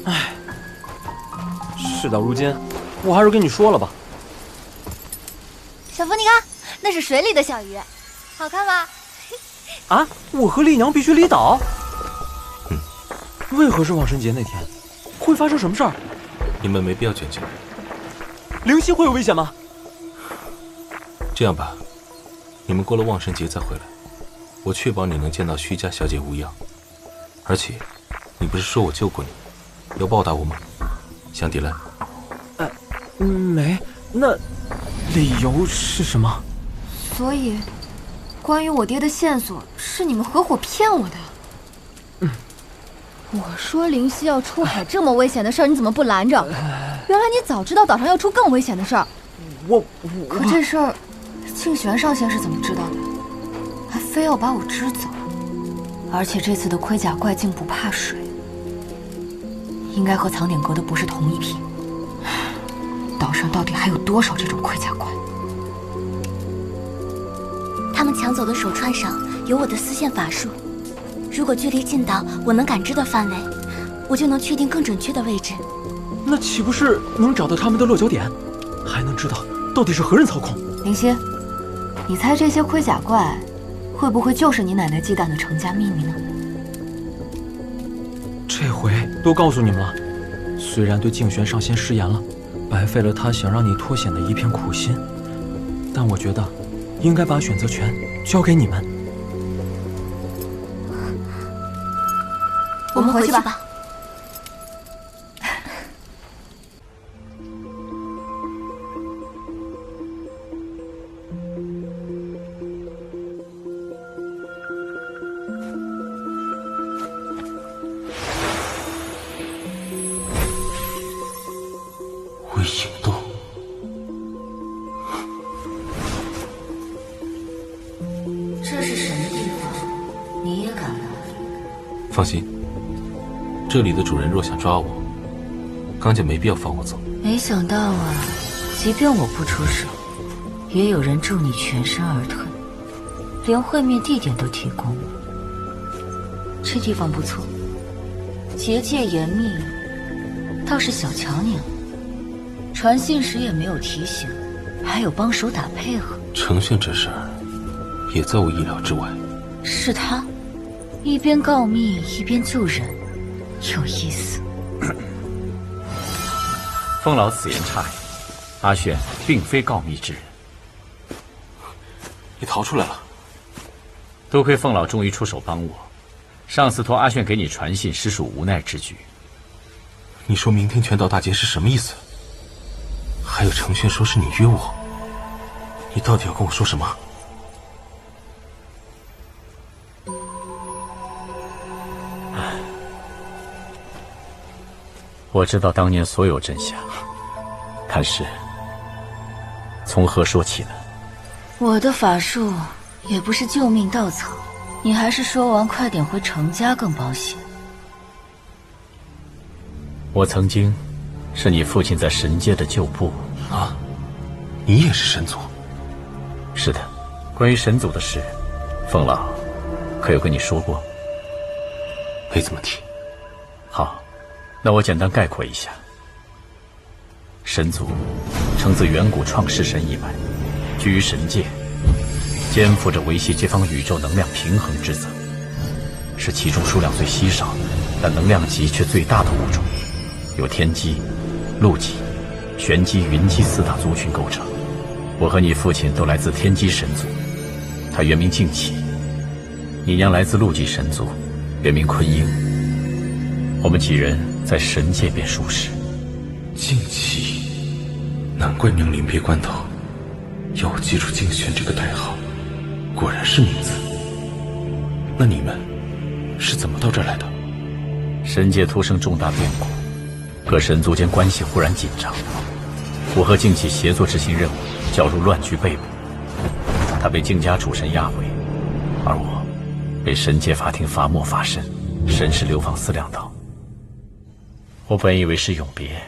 唉，事到如今，我还是跟你说了吧。小福，你看，那是水里的小鱼，好看吧？啊，我和丽娘必须离岛。为何是万圣节那天？会发生什么事儿？你们没必要卷进来。灵犀会有危险吗？这样吧，你们过了万圣节再回来，我确保你能见到徐家小姐无恙。而且，你不是说我救过你，要报答我吗？香迪兰。没，那理由是什么？所以，关于我爹的线索是你们合伙骗我的。我说灵犀要出海这么危险的事儿，你怎么不拦着？原来你早知道岛上要出更危险的事儿。可这事儿，庆玄上仙是怎么知道的？还非要把我支走。而且这次的盔甲怪竟不怕水，应该和藏点阁的不是同一批。岛上到底还有多少这种盔甲怪？他们抢走的手串上有我的丝线法术，如果距离近到我能感知的范围，我就能确定更准确的位置。那岂不是能找到他们的落脚点，还能知道到底是何人操控？灵犀，你猜这些盔甲怪会不会就是你奶奶忌惮的程家秘密呢？这回都告诉你们了，虽然对静玄上仙失言了，白费了他想让你脱险的一片苦心，但我觉得应该把选择权交给你们。我们回去吧。微影洞。这是什么地方？你也敢来？放心，这里的主人若想抓我，刚家没必要放我走。没想到啊，即便我不出手，也有人助你全身而退，连会面地点都提供了。这地方不错，结界严密，倒是小瞧你了。传信时也没有提醒，还有帮手打配合。程炫这事儿也在我意料之外。是他，一边告密一边救人，有意思。风老此言差矣，阿炫并非告密之人。你逃出来了，多亏凤老终于出手帮我，上次托阿炫给你传信，实属无奈之举。你说明天拳道大捷是什么意思？还有程炫说是你约我，你到底要跟我说什么？我知道当年所有真相，但是从何说起呢？我的法术也不是救命稻草，你还是说完快点回程家更保险。我曾经是你父亲在神界的旧部啊，你也是神族？是的，关于神族的事，凤老可有跟你说过？没怎么提。好，那我简单概括一下。神族承自远古创世神一脉，居于神界，肩负着维系这方宇宙能量平衡之责，是其中数量最稀少但能量级却最大的物种，由天机、陆机、玄机、云机四大族群构成。我和你父亲都来自天机神族，他原名静气；你娘来自陆机神族，原名坤英。我们几人在神界便熟识。静气，难怪娘临别关头要我记住静玄这个代号，果然是名字。那你们是怎么到这儿来的？神界突生重大变故，各神族间关系忽然紧张，我和静气协作执行任务，搅入乱局被捕。他被静家主神押回，而我被神界法庭罚没罚身，神识流放4两道。我本以为是永别，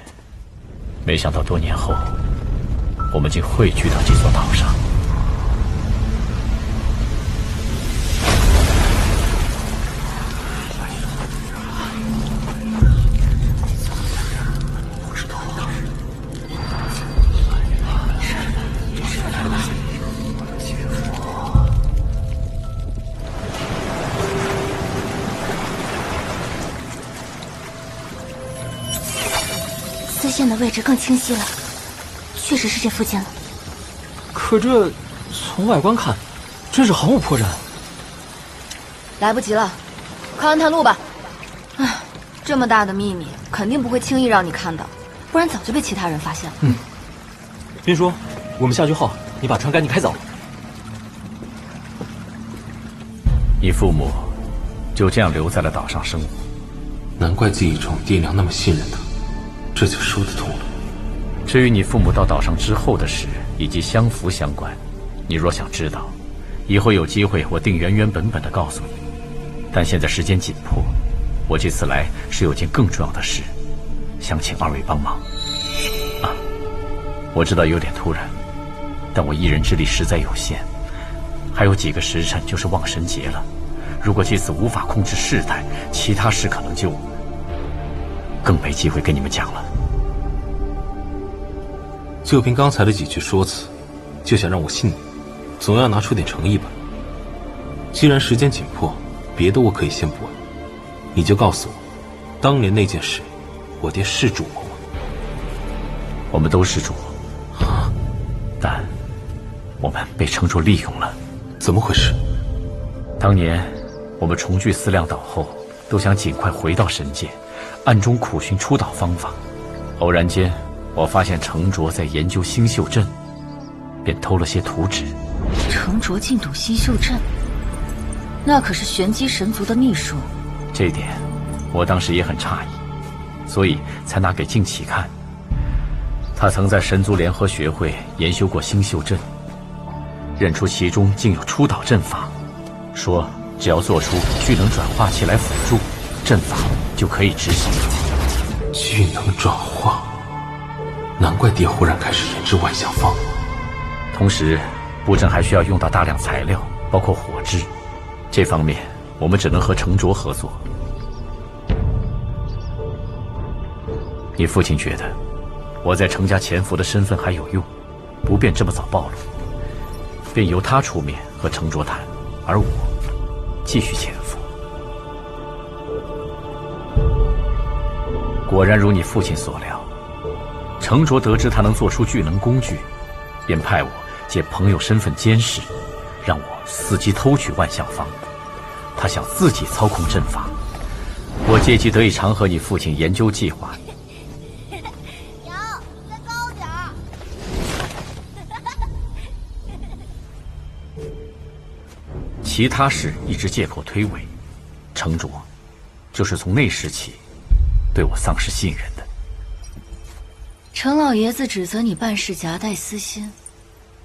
没想到多年后，我们竟汇聚到这座岛上。线的位置更清晰了，确实是这附近了。可这从外观看，真是毫无破绽。来不及了，快按探路吧。唉，这么大的秘密，肯定不会轻易让你看到，不然早就被其他人发现了。斌叔，我们下句号，你把船赶紧开走。你父母就这样留在了岛上生活，难怪记忆中爹娘那么信任他，这就说得通了。至于你父母到岛上之后的事，以及相符相关，你若想知道，以后有机会我定原原本本的告诉你。但现在时间紧迫，我这次来是有件更重要的事，想请二位帮忙。我知道有点突然，但我一人之力实在有限，还有几个时辰就是望神节了。如果这次无法控制事态，其他事可能就更没机会跟你们讲了。就凭刚才的几句说辞，就想让我信你，总要拿出点诚意吧。既然时间紧迫，别的我可以先不问，你就告诉我，当年那件事，我爹是主谋吗？我们都是主谋，但我们被程卓利用了。怎么回事？当年我们重聚思量岛后，都想尽快回到神界，暗中苦寻出岛方法。偶然间，我发现程卓在研究星宿阵，便偷了些图纸。程卓进睹星宿阵，那可是玄机神族的秘术。这一点，我当时也很诧异，所以才拿给静启看。他曾在神族联合学会研修过星宿阵，认出其中竟有出岛阵法，说只要做出巨能转化器来辅助，阵法就可以执行。巨能转化，难怪爹忽然开始研制万象方。同时，布阵还需要用到大量材料，包括火枝。这方面我们只能和程卓合作。你父亲觉得我在程家潜伏的身份还有用，不便这么早暴露，便由他出面和程卓谈，而我继续潜伏。果然如你父亲所料，程卓得知他能做出巨能工具，便派我借朋友身份监视，让我伺机偷取万象方。他想自己操控阵法，我借机得以常和你父亲研究计划。娘，再高点儿！其他事一直借口推诿，程卓就是从那时起对我丧失信任的。程老爷子指责你办事夹带私心，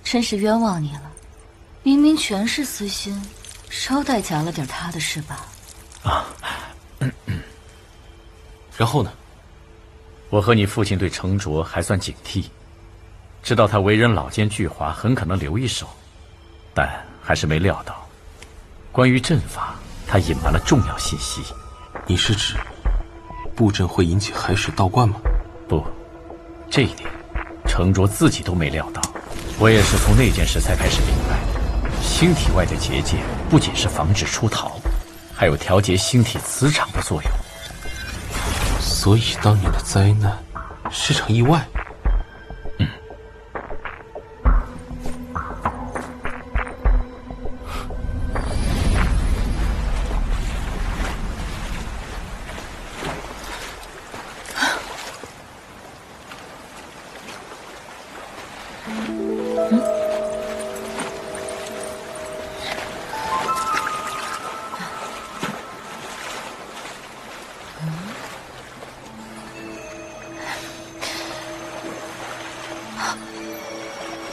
真是冤枉你了。明明全是私心，捎带夹了点他的事吧？然后呢？我和你父亲对程卓还算警惕，知道他为人老奸巨猾，很可能留一手，但还是没料到，关于阵法，他隐瞒了重要信息。你是指布阵会引起海水倒灌吗？不，这一点程卓自己都没料到。我也是从那件事才开始明白，星体外的结界不仅是防止出逃，还有调节星体磁场的作用。所以当年的灾难是场意外。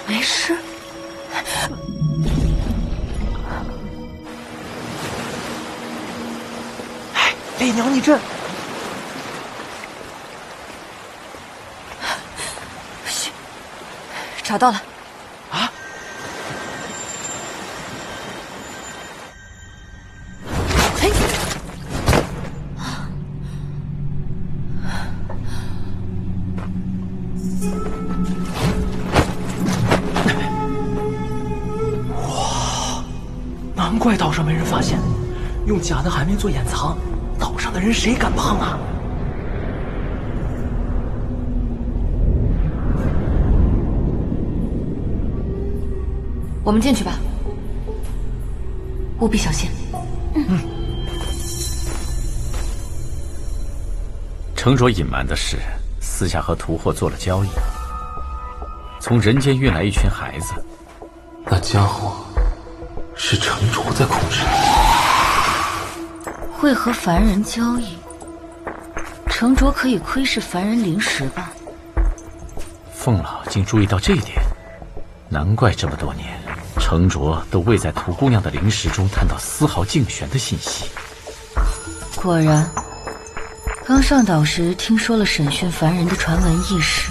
没事。哎，媚娘你这……嘘，找到了。啊！嘿！难怪岛上没人发现，用假的海绵做掩藏，岛上的人谁敢碰啊？我们进去吧，务必小心。程卓隐瞒的是，私下和屠霍做了交易，从人间运来一群孩子。那家伙是程卓在控制。会和凡人交易，程卓可以窥视凡人灵识吧？凤老竟注意到这一点，难怪这么多年，程卓都未在屠姑娘的灵识中探到丝毫竞选的信息。果然，刚上岛时听说了审讯凡人的传闻轶事，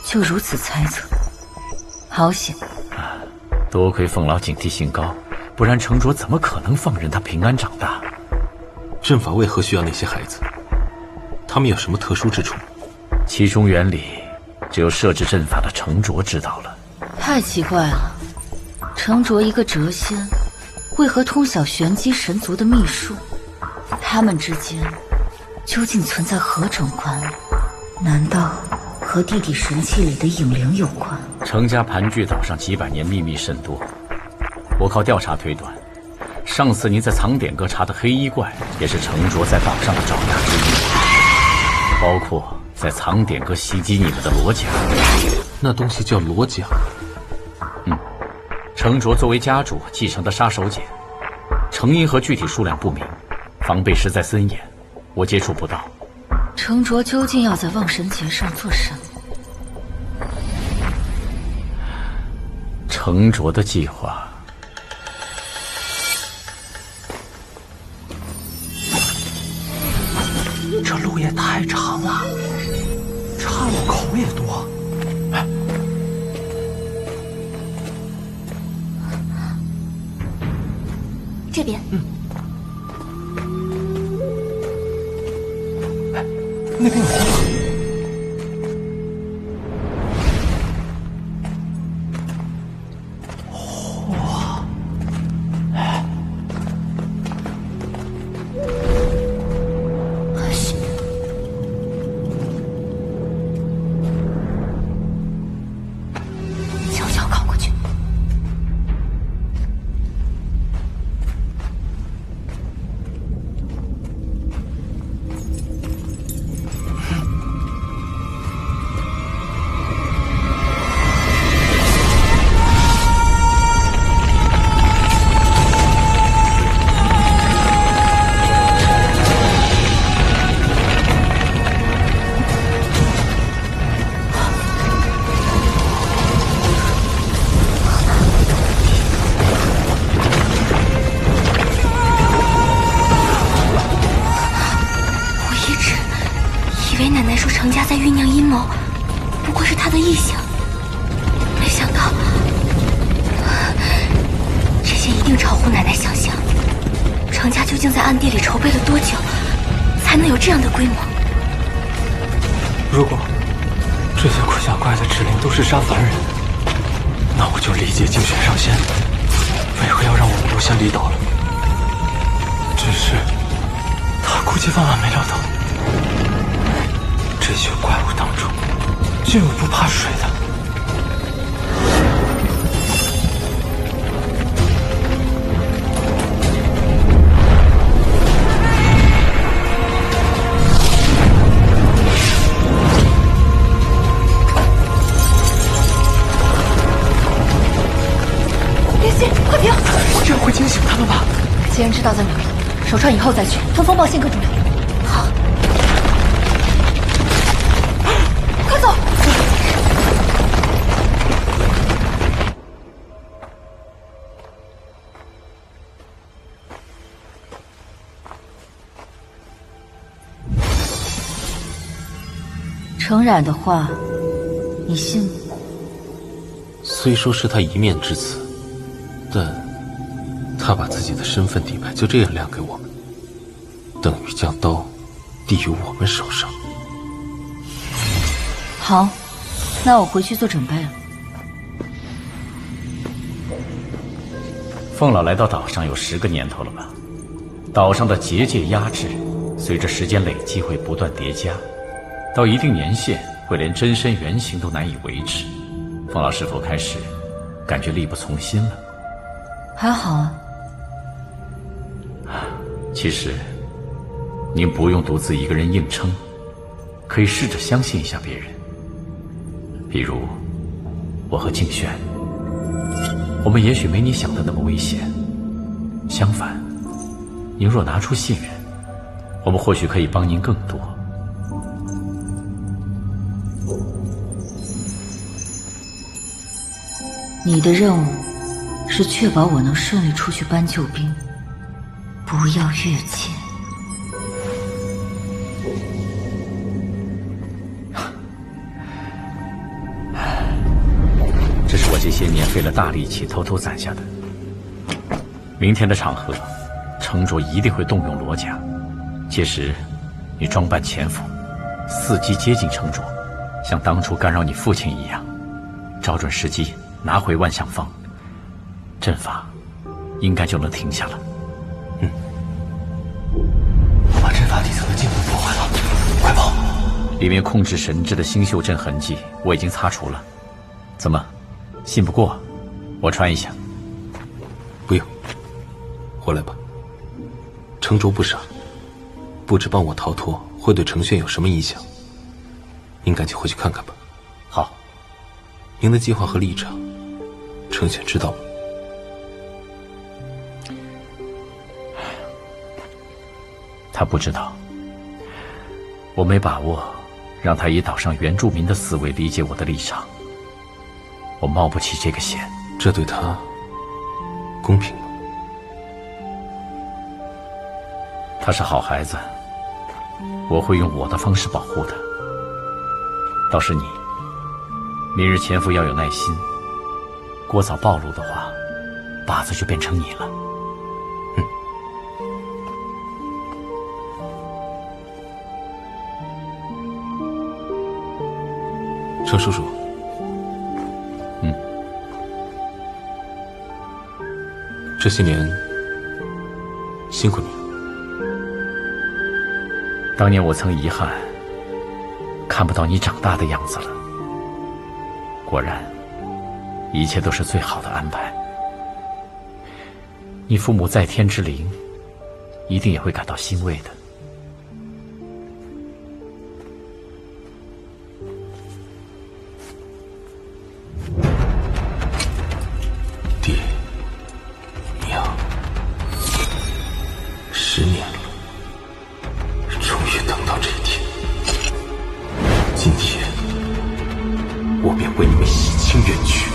就如此猜测。好险！多亏凤老警惕性高，不然程卓怎么可能放任他平安长大？阵法为何需要那些孩子？他们有什么特殊之处？其中原理，只有设置阵法的程卓知道了。太奇怪了，程卓一个谪仙，为何通晓玄机神族的秘术？他们之间究竟存在何种关联？难道和地底神器里的影灵有关？程家盘踞岛上几百年，秘密甚多。我靠调查推断，上次您在藏典阁查的黑衣怪，也是程卓在岛上的爪牙之一，包括在藏典阁袭击你们的罗甲。那东西叫罗甲。程卓作为家主继承的杀手锏，成因和具体数量不明，防备实在森严，我接触不到。程卓究竟要在望神节上做什么？程卓的计划，这路也太长了，岔路口也多。这边。那边有火把。悄悄靠过去。程家在酝酿阴谋，不过是他的臆想。没想到，这些一定超乎奶奶想象。程家究竟在暗地里筹备了多久，才能有这样的规模？如果这些鬼小怪的指令都是杀凡人，那我就理解竞选上仙为何要让我们留下离岛了。只是他估计万万没料到，这些怪物当中就有不怕水的。林夕，快停！这样会惊醒他们吧？既然知道在哪里，手串以后再去，通风报信更重要。好，快走！程冉的话，你信吗？虽说是他一面之词，但他把自己的身份底牌就这样亮给我们，等于将刀递于我们手上。好，那我回去做准备了。凤老来到岛上有10个年头了吧？岛上的结界压制，随着时间累积会不断叠加，到一定年限会连真身原形都难以维持。凤老是否开始感觉力不从心了？还好啊。其实，您不用独自一个人硬撑，可以试着相信一下别人。比如，我和静轩，我们也许没你想的那么危险。相反，您若拿出信任，我们或许可以帮您更多。你的任务是确保我能顺利出去搬救兵，不要越界。这是我这些年费了大力气偷偷攒下的。明天的场合，程卓一定会动用罗家，届时你装扮潜伏，伺机接近程卓，像当初干扰你父亲一样，找准时机拿回万象坊，阵法应该就能停下了。我把阵法底层的禁锢破坏了，快跑！里面控制神之的星宿阵痕迹我已经擦除了。怎么，信不过？我穿一下。不用，回来吧。程卓不傻，不知帮我逃脱会对程轩有什么影响。您赶紧回去看看吧。好。您的计划和立场，程轩知道吗？他不知道。我没把握让他以岛上原住民的思维理解我的立场，我冒不起这个险。这对他公平吗？他是好孩子，我会用我的方式保护他。倒是你，明日潜伏要有耐心，过早暴露的话，靶子就变成你了。程叔叔，这些年辛苦你了。当年我曾遗憾看不到你长大的样子了，果然一切都是最好的安排。你父母在天之灵一定也会感到欣慰的。爹娘，10年了，终于等到这一天。今天我便为你们洗清冤屈。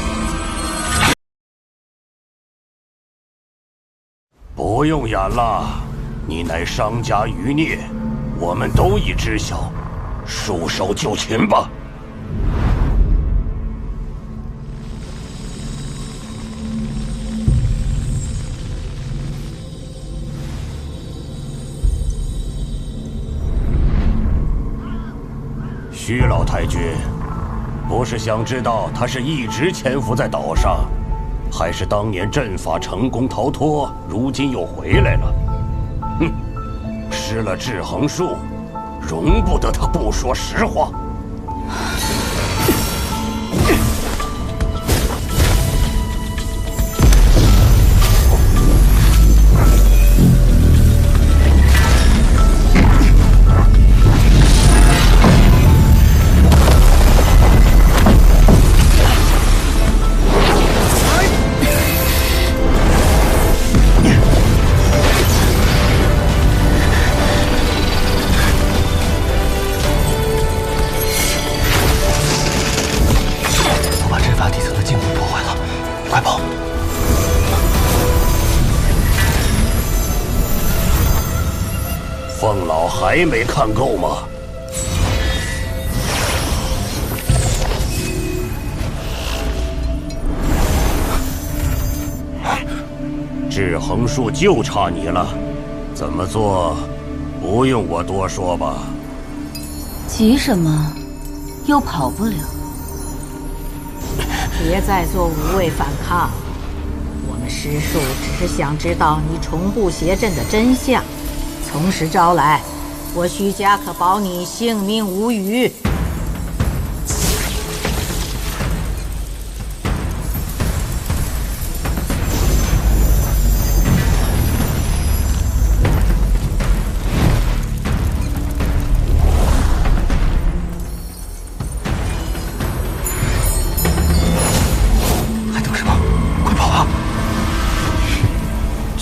不用演了，你乃商家余孽，我们都已知晓，束手就擒吧。徐老太君，不是想知道他是一直潜伏在岛上，还是当年阵法成功逃脱，如今又回来了？哼，失了制衡术，容不得他不说实话。凤老还没看够吗？制衡术就差你了，怎么做，不用我多说吧？急什么？又跑不了。别再做无谓反抗，我们师叔只是想知道你重布邪阵的真相。从实招来，我徐家可保你性命无虞。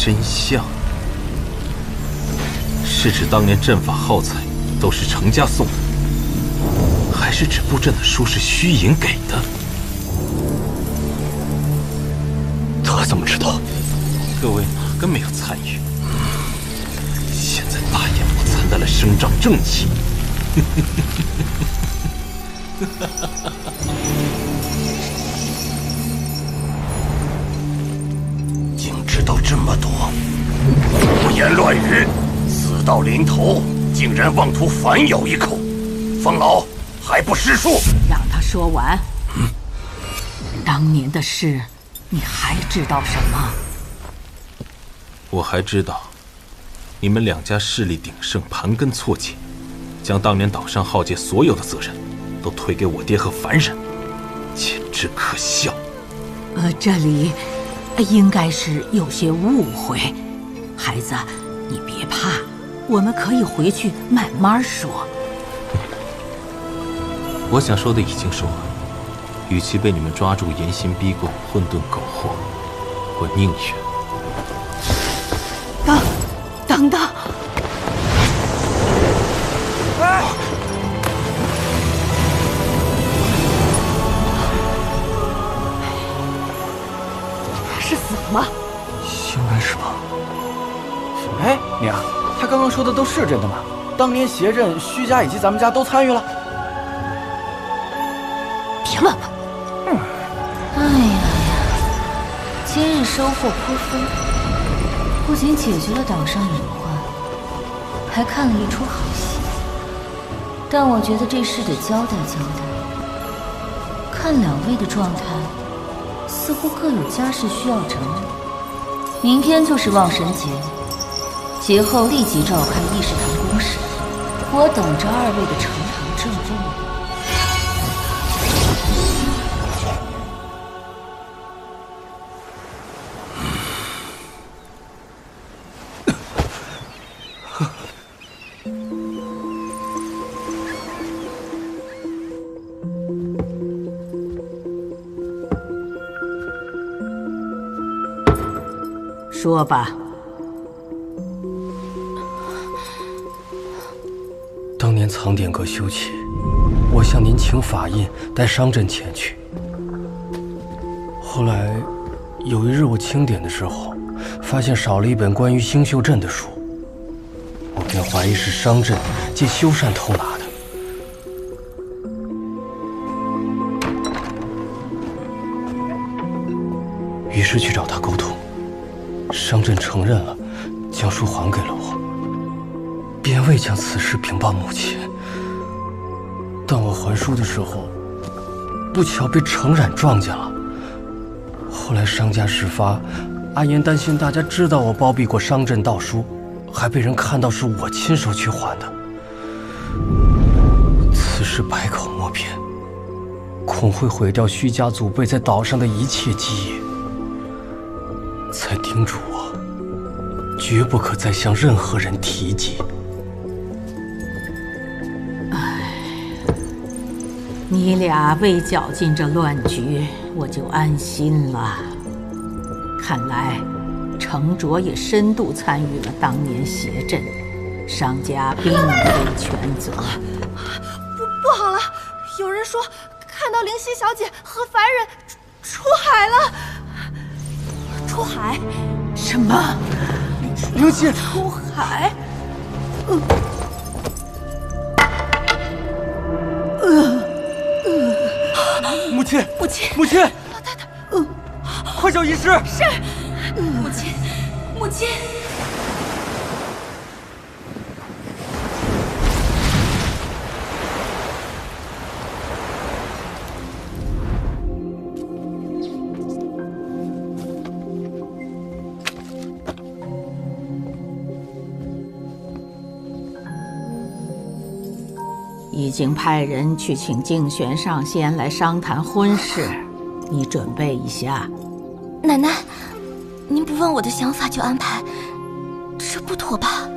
真相，是指当年阵法耗材都是程家送的，还是指布阵的书是虚影给的？他怎么知道？各位哪个没有参与？现在大言不惭的来声张正气。竟知道这么多，胡言乱语，死到临头竟然妄图反咬一口，方老还不识数？让他说完。当年的事，你还知道什么？我还知道，你们两家势力鼎盛，盘根错节，将当年岛上浩劫所有的责任都推给我爹和凡人，简直可笑。这里应该是有些误会。孩子，你别怕，我们可以回去慢慢说。我想说的已经说了，与其被你们抓住严刑逼供、混沌苟活，我宁愿……等等！是死了吗？应该是吧。哎，娘，他刚刚说的都是真的吗？当年邪阵，虚家以及咱们家都参与了。别乱问。哎呀，今日收获颇丰，不仅解决了岛上隐患，还看了一出好戏。但我觉得这事得交代交代。看两位的状态，似乎各有家事需要整理。明天就是望神节，节后立即召开议事堂公事，我等着二位的呈堂证供。说吧。当年藏典阁修葺，我向您请法印，带商镇前去。后来有一日我清点的时候，发现少了一本关于星宿阵的书，我便怀疑是商镇借修缮偷拿的。于是去找他沟通，商镇承认了，将书还给了我，便未将此事禀报母亲。当我还书的时候，不巧被程冉撞见了。后来商家事发，阿言担心大家知道我包庇过商镇盗书，还被人看到是我亲手去还的。此事百口莫辩，恐会毁掉虚家祖辈在岛上的一切基业，才叮嘱我绝不可再向任何人提及。你俩未搅进这乱局，我就安心了。看来程卓也深度参与了当年邪阵，商家并非全责。不好了，有人说看到灵犀小姐和凡人出海了。出海？什么？灵犀出海？母亲，母亲，母亲，老太太，快叫医师！是，母亲，母亲。已经派人去请静玄上仙来商谈婚事，你准备一下。奶奶，您不问我的想法就安排，这不妥吧？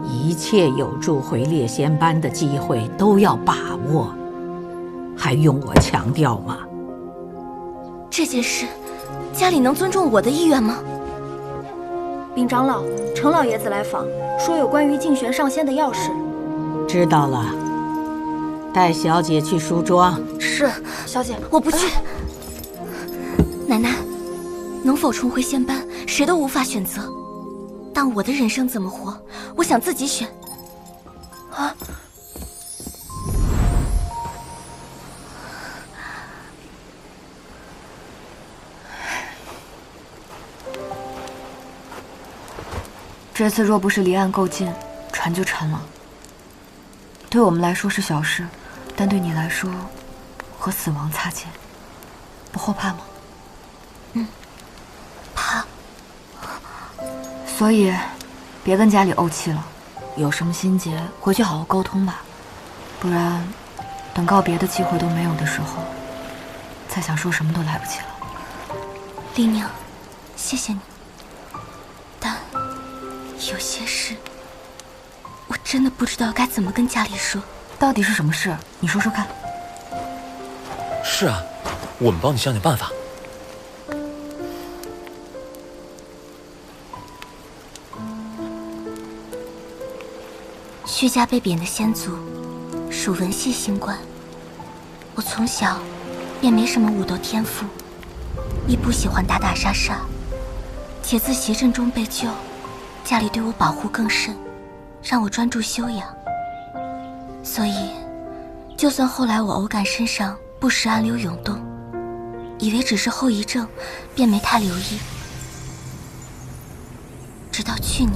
一切有助回猎仙班的机会都要把握，还用我强调吗？这件事，家里能尊重我的意愿吗？禀长老，程老爷子来访，说有关于竞选上仙的要事。知道了，带小姐去梳妆。是，小姐。我不去。奶奶，能否重回仙班，谁都无法选择。但我的人生怎么活，我想自己选。啊！这次若不是离岸够近，船就沉了。对我们来说是小事，但对你来说，和死亡擦肩，不后怕吗？怕。所以，别跟家里怄气了，有什么心结回去好好沟通吧，不然，等告别的机会都没有的时候，再想说什么都来不及了。丽娘，谢谢你，但有些事，我真的不知道该怎么跟家里说。到底是什么事？你说说看。是啊，我们帮你想想办法。薛家被贬的仙族属文系星官，我从小便没什么武斗天赋，亦不喜欢打打杀杀，且自邪阵中被救，家里对我保护更甚，让我专注修养。所以，就算后来我偶感身上不时暗流涌动，以为只是后遗症，便没太留意。直到去年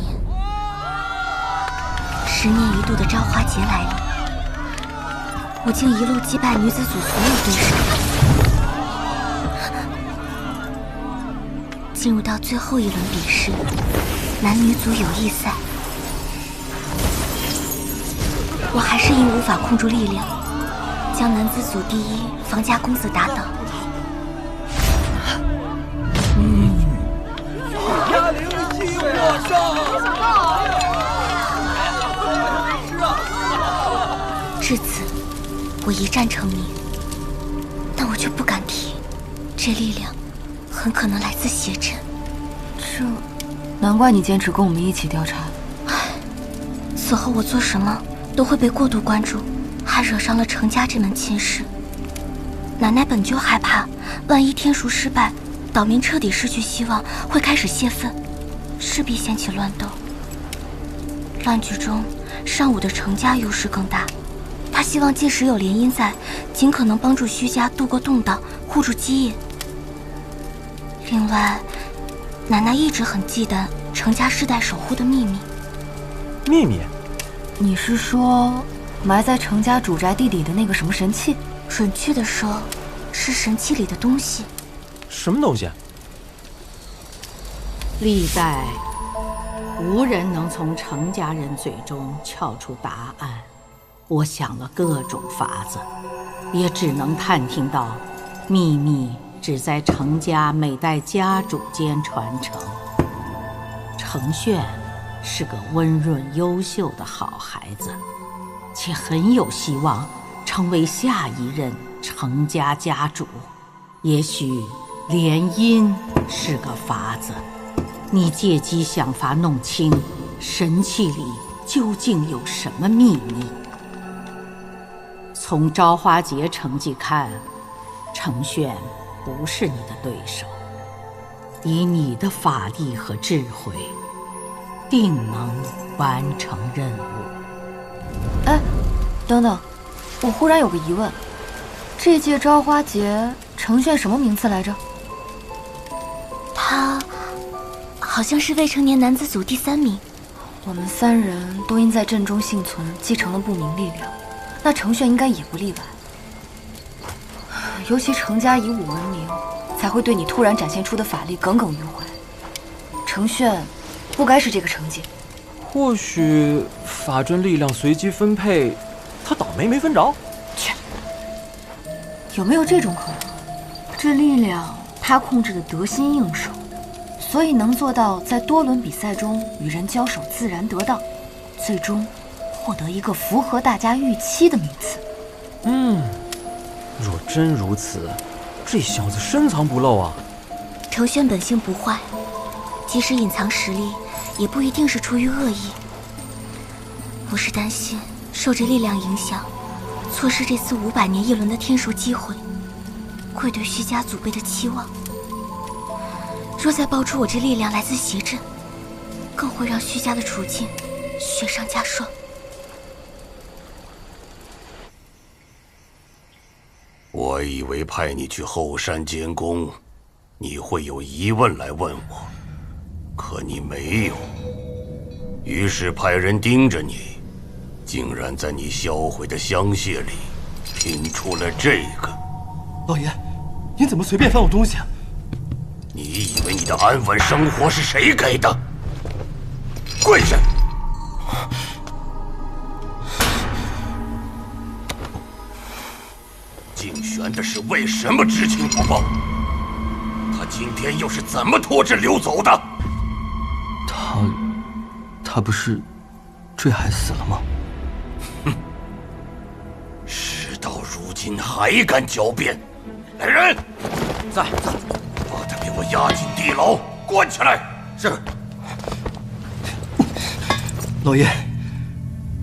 ，10年一度的朝花节来临，我竟一路击败女子组所有对手，进入到最后一轮比试——男女组友谊赛。我还是因无法控住力量，将男子组第一房家公子打倒。压灵气过上。至此，我一战成名，但我却不敢提，这力量很可能来自邪阵。这，难怪你坚持跟我们一起调查。此后我做什么都会被过度关注，还惹上了程家这门亲事。奶奶本就害怕，万一天赎失败，岛民彻底失去希望，会开始泄愤，势必掀起乱斗。乱局中，尚武的程家优势更大。他希望届时有联姻在，尽可能帮助虚家渡过动荡，护住基业。另外，奶奶一直很忌惮程家世代守护的秘密。秘密？你是说埋在程家主宅地底的那个什么神器？准确的说，是神器里的东西。什么东西？历代无人能从程家人嘴中撬出答案。我想了各种法子，也只能探听到，秘密只在程家每代家主间传承。程炫是个温润优秀的好孩子，且很有希望成为下一任程家家主。也许联姻是个法子，你借机想法弄清神器里究竟有什么秘密。从朝花节成绩看，程炫不是你的对手，以你的法力和智慧，定能完成任务。哎，等等，我忽然有个疑问，这届朝花节程炫什么名次来着？他好像是未成年男子组第3名。我们3人都因在阵中幸存，继承了不明力量。那程炫应该也不例外，尤其程家以武闻名，才会对你突然展现出的法力耿耿于怀。程炫不该是这个成绩。或许法阵力量随机分配，他倒霉没分着。切，有没有这种可能？这力量他控制的得心应手，所以能做到在多轮比赛中与人交手自然得当，最终获得一个符合大家预期的名次。若真如此，这小子深藏不露啊。程轩本性不坏，即使隐藏实力，也不一定是出于恶意。我是担心受这力量影响，错失这次500年一轮的天赎机会，会对虚家祖辈的期望。若再爆出我这力量来自邪阵，更会让虚家的处境雪上加霜。我以为派你去后山监工，你会有疑问来问我，可你没有。于是派人盯着你，竟然在你销毁的香屑里拼出了这个。老爷，您怎么随便翻我东西啊？你以为你的安稳生活是谁给的？跪下！竞选的是为什么知情不报？他今天又是怎么拖着溜走的？他不是坠海死了吗？哼！事到如今还敢狡辩！来人，在，把他给我押进地牢，关起来。是。老爷，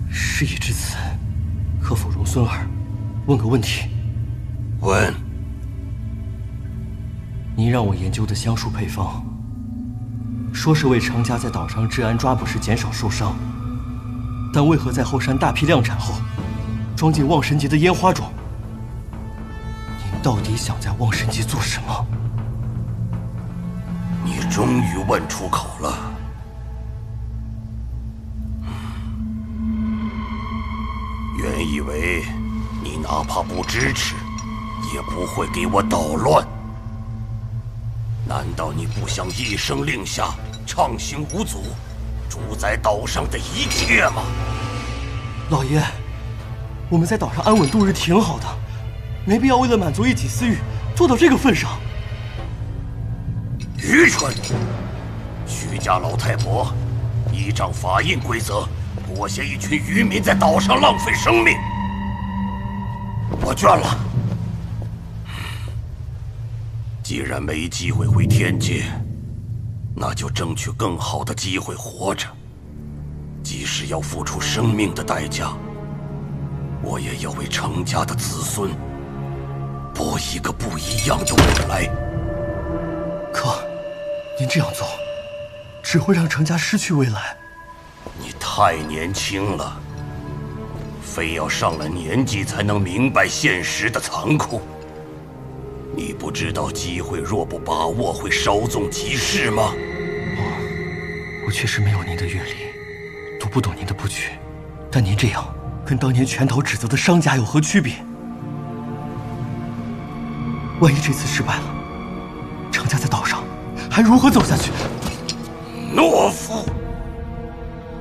事已至此，可否容孙儿问个问题？问。您让我研究的香术配方，说是为程家在岛上治安抓捕时减少受伤，但为何在后山大批量产后，装进万神节的烟花中？您到底想在万神节做什么？你终于问出口了。原以为你哪怕不支持，也不会给我捣乱。难道你不想一声令下，畅行无阻，主宰岛上的一切吗？老爷，我们在岛上安稳度日挺好的，没必要为了满足一己私欲做到这个份上。愚蠢！徐家老太婆依仗法印规则，裹挟一群渔民在岛上浪费生命，我倦了。既然没机会回天界，那就争取更好的机会活着。即使要付出生命的代价，我也要为程家的子孙搏一个不一样的未来。可，您这样做，只会让程家失去未来。你太年轻了，非要上了年纪才能明白现实的残酷。你不知道机会若不把握，会稍纵即逝吗？我确实没有您的阅历，读不懂您的布局，但您这样跟当年拳头指责的商家有何区别？万一这次失败了，程家在岛上还如何走下去？懦夫，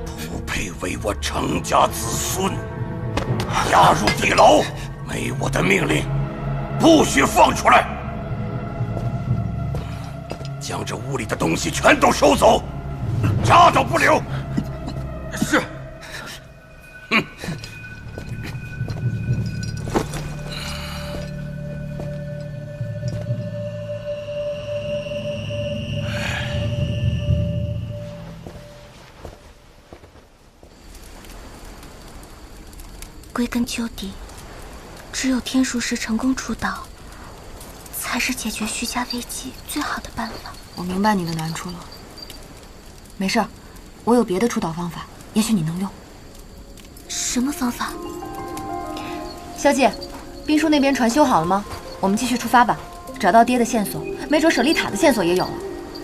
不配为我程家子孙，押入地牢，没我的命令，不许放出来！将这屋里的东西全都收走，渣都不留。是。哼。归根究底，只有天赎时成功出岛，才是解决徐家危机最好的办法。我明白你的难处了。没事，我有别的出岛方法，也许你能用。什么方法？小姐，兵叔那边船修好了吗？我们继续出发吧。找到爹的线索，没准舍利塔的线索也有了。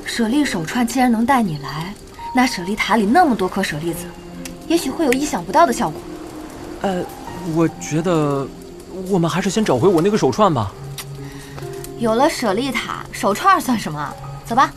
舍利手串既然能带你来，那舍利塔里那么多颗舍利子，也许会有意想不到的效果。我觉得我们还是先找回我那个手串吧。有了舍利塔，手串算什么？走吧。